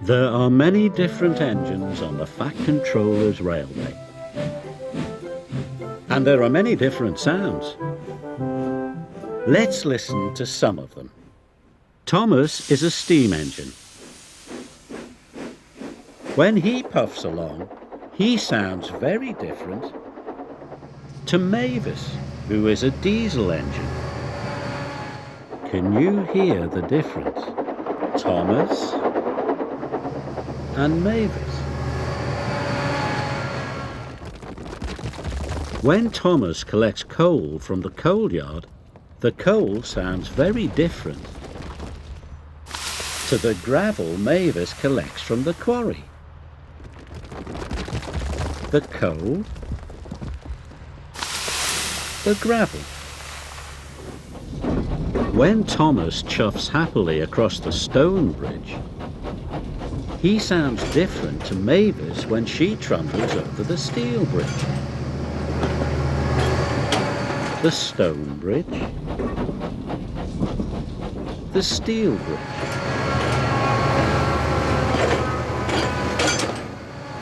There are many different engines on the Fat Controller's railway. And there are many different sounds. Let's listen to some of them. Thomas is a steam engine. When he puffs along, he sounds very different to Mavis, who is a diesel engine. Can you hear the difference? Thomas and Mavis. When Thomas collects coal from the coal yard, the coal sounds very different to the gravel Mavis collects from the quarry. The coal, the gravel. When Thomas chuffs happily across the stone bridge, he sounds different to Mavis when she trundles over the steel bridge. The stone bridge, the steel bridge.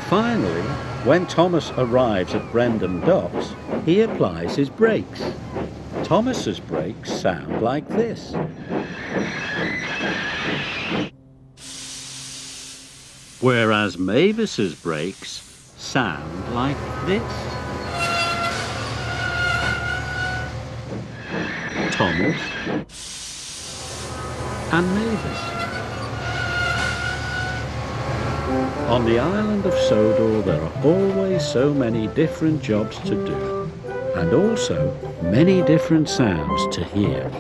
Finally, when Thomas arrives at Brendam Docks, he applies his brakes. Thomas's brakes sound like this. Whereas Mavis's brakes sound like this. Thomas and Mavis. On the island of Sodor there are always so many different jobs to do, and also many different sounds to hear.